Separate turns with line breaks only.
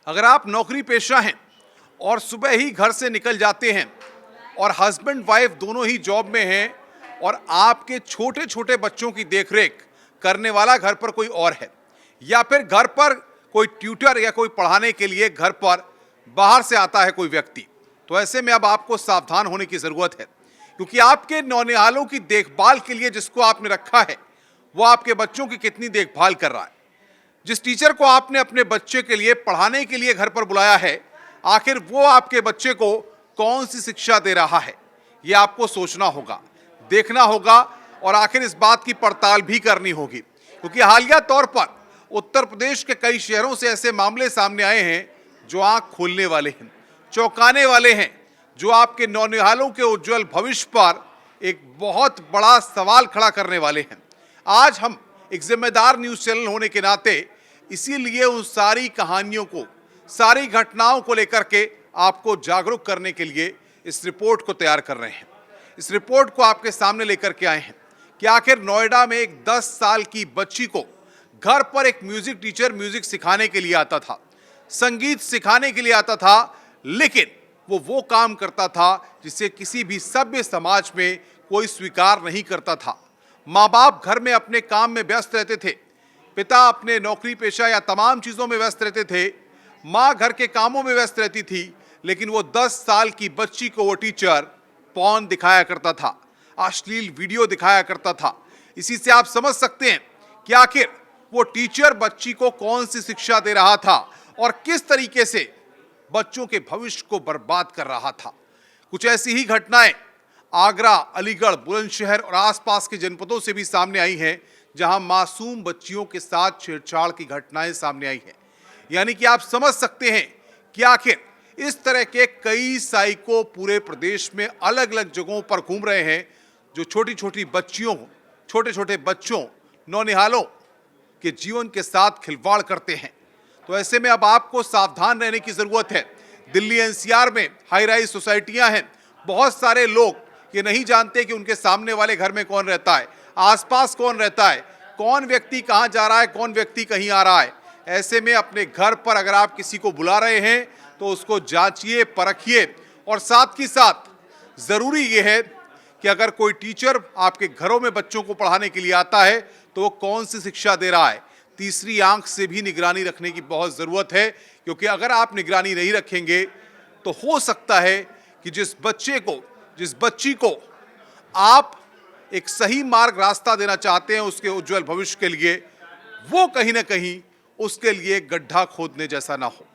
अगर आप नौकरी पेशा हैं और सुबह ही घर से निकल जाते हैं और हस्बैंड वाइफ दोनों ही जॉब में हैं और आपके छोटे छोटे बच्चों की देखरेख करने वाला घर पर कोई और है, या फिर घर पर कोई ट्यूटर या कोई पढ़ाने के लिए घर पर बाहर से आता है कोई व्यक्ति, तो ऐसे में अब आपको सावधान होने की ज़रूरत है, क्योंकि आपके नौनिहालों की देखभाल के लिए जिसको आपने रखा है वो आपके बच्चों की कितनी देखभाल कर रहा है। जिस टीचर को आपने अपने बच्चे के लिए पढ़ाने के लिए घर पर बुलाया है, आखिर वो आपके बच्चे को कौन सी शिक्षा दे रहा है, ये आपको सोचना होगा, देखना होगा और आखिर इस बात की पड़ताल भी करनी होगी, क्योंकि हालिया तौर पर उत्तर प्रदेश के कई शहरों से ऐसे मामले सामने आए हैं जो आंख खोलने वाले हैं, चौंकाने वाले हैं, जो आपके नौनिहालों के उज्जवल भविष्य पर एक बहुत बड़ा सवाल खड़ा करने वाले हैं। आज हम एक जिम्मेदार न्यूज़ चैनल होने के नाते इसीलिए उन सारी कहानियों को, सारी घटनाओं को लेकर के आपको जागरूक करने के लिए इस रिपोर्ट को तैयार कर रहे हैं। इस रिपोर्ट को आपके सामने लेकर के आए हैं कि आखिर नोएडा में एक 10 साल की बच्ची को घर पर एक म्यूजिक टीचर म्यूजिक सिखाने के लिए आता था, संगीत सिखाने के लिए आता था, लेकिन वो काम करता था जिसे किसी भी सभ्य समाज में कोई स्वीकार नहीं करता था। माँ बाप घर में अपने काम में व्यस्त रहते थे, पिता अपने नौकरी पेशा या तमाम चीज़ों में व्यस्त रहते थे, माँ घर के कामों में व्यस्त रहती थी, लेकिन वो 10 साल की बच्ची को वो टीचर पॉर्न दिखाया करता था, अश्लील वीडियो दिखाया करता था। इसी से आप समझ सकते हैं कि आखिर वो टीचर बच्ची को कौन सी शिक्षा दे रहा था और किस तरीके से बच्चों के भविष्य को बर्बाद कर रहा था। कुछ ऐसी ही घटनाएं आगरा, अलीगढ़, बुलंदशहर और आसपास के जनपदों से भी सामने आई हैं, जहां मासूम बच्चियों के साथ छेड़छाड़ की घटनाएं सामने आई हैं। यानी कि आप समझ सकते हैं कि आखिर इस तरह के कई साइको पूरे प्रदेश में अलग अलग जगहों पर घूम रहे हैं, जो छोटी छोटी बच्चियों, छोटे छोटे बच्चों, नौनिहालों के जीवन के साथ खिलवाड़ करते हैं। तो ऐसे में अब आपको सावधान रहने की ज़रूरत है। दिल्ली एनसीआर में हाई राइज सोसाइटियां हैं, बहुत सारे लोग ये नहीं जानते कि उनके सामने वाले घर में कौन रहता है, आसपास कौन रहता है, कौन व्यक्ति कहाँ जा रहा है, कौन व्यक्ति कहीं आ रहा है। ऐसे में अपने घर पर अगर आप किसी को बुला रहे हैं तो उसको जांचिए, परखिए, और साथ ही साथ ज़रूरी ये है कि अगर कोई टीचर आपके घरों में बच्चों को पढ़ाने के लिए आता है तो वो कौन सी शिक्षा दे रहा है। तीसरी आंख से भी निगरानी रखने की बहुत ज़रूरत है, क्योंकि अगर आप निगरानी नहीं रखेंगे तो हो सकता है कि जिस बच्ची को आप एक सही मार्ग रास्ता देना चाहते हैं उसके उज्जवल भविष्य के लिए, वो कहीं ना कहीं उसके लिए गड्ढा खोदने जैसा ना हो।